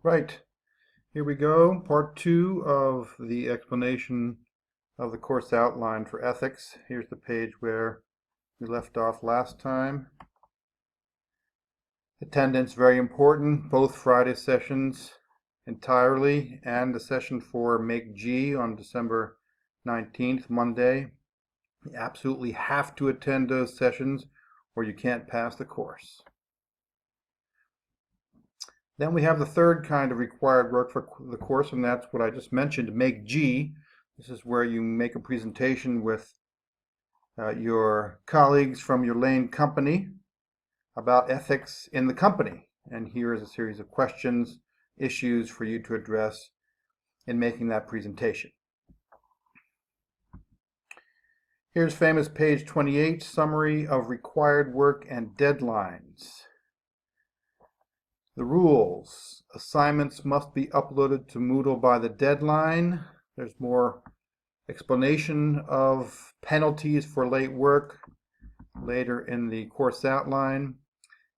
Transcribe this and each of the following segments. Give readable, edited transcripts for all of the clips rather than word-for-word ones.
Right, here we go, part 2 of the explanation of the course outline for ethics. Here's the page where we left off last time. Attendance, very important, both Friday sessions entirely, and the session for Make G on December 19th, Monday. You absolutely have to attend those sessions or you can't pass the course. Then we have the third kind of required work for the course, and that's what I just mentioned, Make G. This is where you make a presentation with your colleagues from your lane company about ethics in the company. And here is a series of questions, issues for you to address in making that presentation. Here's famous page 28, summary of required work and deadlines. The rules. Assignments must be uploaded to Moodle by the deadline. There's more explanation of penalties for late work later in the course outline.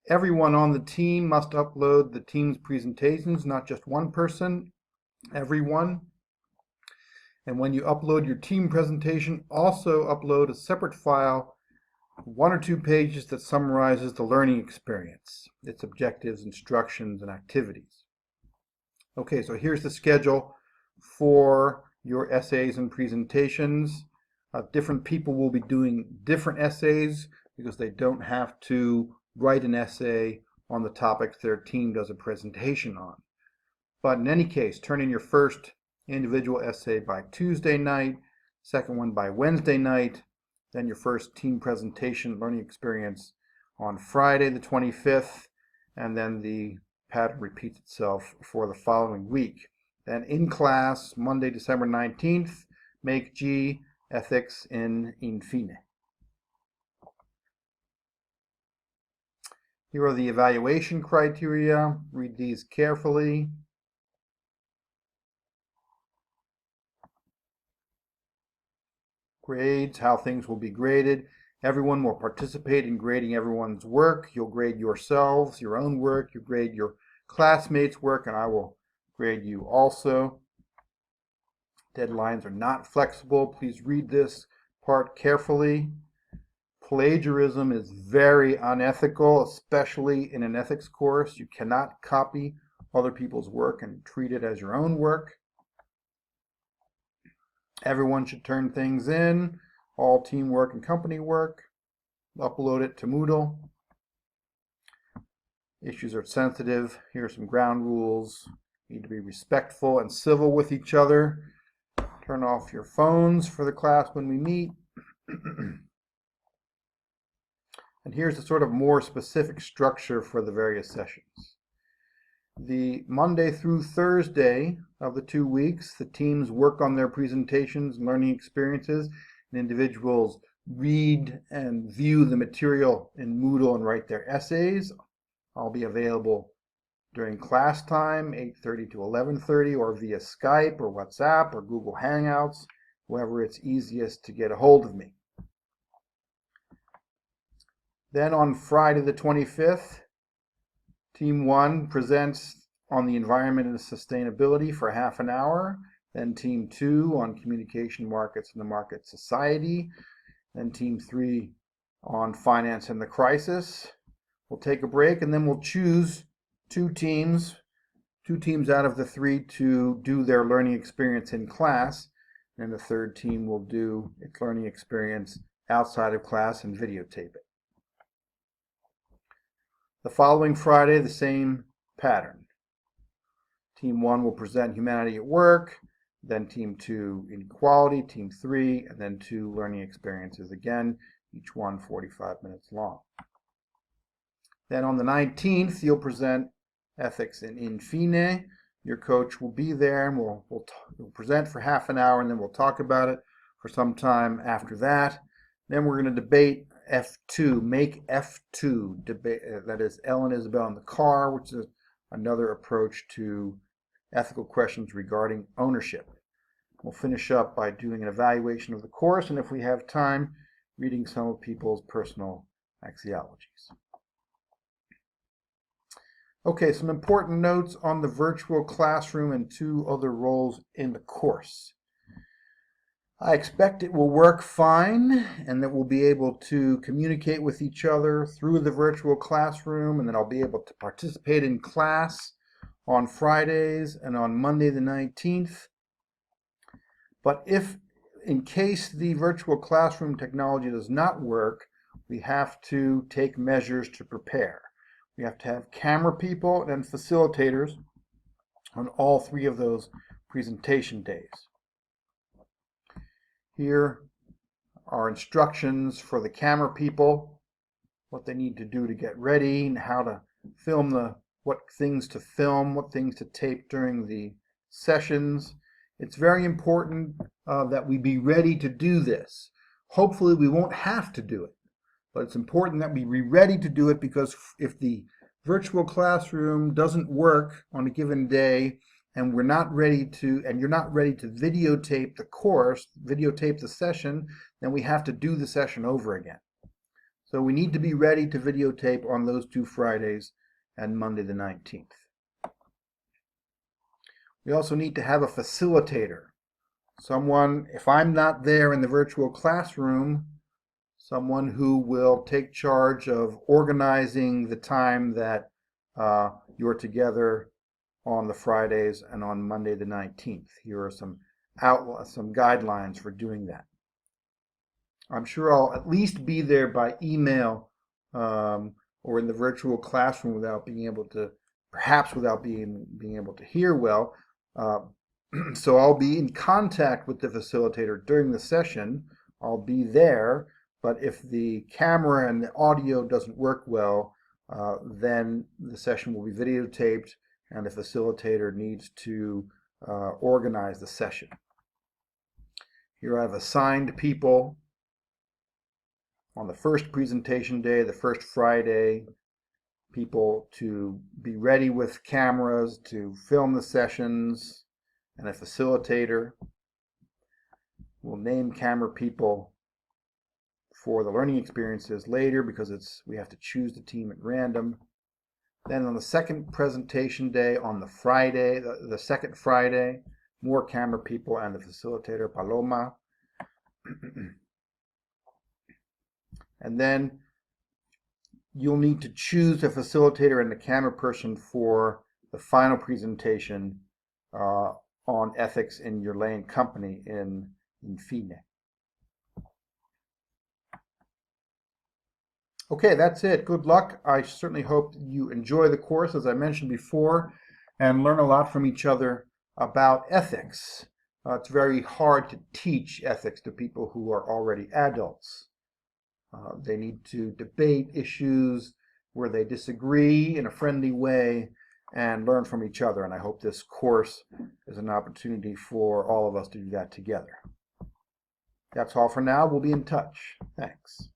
Everyone on the team must upload the team's presentations, not just one person, everyone. And when you upload your team presentation, also upload a separate file, 1 or 2 pages, that summarizes the learning experience, its objectives, instructions, and activities. Okay, so here's the schedule for your essays and presentations. Different people will be doing different essays because they don't have to write an essay on the topics their team does a presentation on. But in any case, turn in your first individual essay by Tuesday night, second one by Wednesday night, then your first team presentation learning experience on Friday the 25th, and then the pattern repeats itself for the following week. Then in class, Monday, December 19th, Make G, Ethics in Infine. Here are the evaluation criteria. Read these carefully. Grades, how things will be graded. Everyone will participate in grading everyone's work. You'll grade yourselves, your own work. You grade your classmates' work, and I will grade you also. Deadlines are not flexible. Please read this part carefully. Plagiarism is very unethical, especially in an ethics course. You cannot copy other people's work and treat it as your own work. Everyone should turn things in, all teamwork and company work, upload it to Moodle. Issues are sensitive. Here are some ground rules. You need to be respectful and civil with each other. Turn off your phones for the class when we meet. And here's the sort of more specific structure for the various sessions. The Monday through Thursday of the 2 weeks, the teams work on their presentations and learning experiences, and individuals read and view the material in Moodle and write their essays. I'll be available during class time, 8:30 to 11:30, or via Skype or WhatsApp or Google Hangouts, wherever it's easiest to get a hold of me. Then on Friday the 25th, Team 1 presents on the environment and sustainability for half an hour. Then Team 2 on communication markets and the market society. Then Team 3 on finance and the crisis. We'll take a break and then we'll choose two teams out of the 3 to do their learning experience in class. And the third team will do its learning experience outside of class and videotape it. The following Friday, the same pattern. Team 1 will present humanity at work, then Team 2 inequality, Team 3, and then 2 learning experiences again, each one 45 minutes long. Then on the 19th, you'll present ethics in Infine. Your coach will be there, and we'll present for half an hour, and then we'll talk about it for some time after that. Then we're going to debate F2, make F2, debate, that is Ellen Isabel in the car, which is another approach to ethical questions regarding ownership. We'll finish up by doing an evaluation of the course, and if we have time, reading some of people's personal axiologies. Okay, some important notes on the virtual classroom and 2 other roles in the course. I expect it will work fine and that we'll be able to communicate with each other through the virtual classroom, and that I'll be able to participate in class on Fridays and on Monday the 19th. But if, in case the virtual classroom technology does not work, we have to take measures to prepare. We have to have camera people and facilitators on all 3 of those presentation days. Here are instructions for the camera people, what they need to do to get ready, and how to film what things to film, what things to tape during the sessions. It's very important that we be ready to do this. Hopefully we won't have to do it, but it's important that we be ready to do it, because if the virtual classroom doesn't work on a given day and you're not ready to videotape the course, videotape the session, then we have to do the session over again. So we need to be ready to videotape on those 2 Fridays and Monday the 19th. We also need to have a facilitator. Someone, if I'm not there in the virtual classroom, someone who will take charge of organizing the time that you're together on the Fridays and on Monday the 19th. Here are some guidelines for doing that. I'm sure I'll at least be there by email or in the virtual classroom without being able to, perhaps without being able to hear well. So I'll be in contact with the facilitator during the session. I'll be there, but if the camera and the audio doesn't work well, then the session will be videotaped and the facilitator needs to organize the session. Here I've assigned people on the first presentation day, the first Friday, people to be ready with cameras to film the sessions, and a facilitator. We'll name camera people for the learning experiences later, because we have to choose the team at random. Then on the second presentation day, on the Friday, the second Friday, more camera people and the facilitator, Paloma. And then you'll need to choose the facilitator and the camera person for the final presentation on ethics in your lane company in FINE. Okay, that's it. Good luck. I certainly hope you enjoy the course, as I mentioned before, and learn a lot from each other about ethics. It's very hard to teach ethics to people who are already adults. They need to debate issues where they disagree in a friendly way and learn from each other. And I hope this course is an opportunity for all of us to do that together. That's all for now. We'll be in touch. Thanks.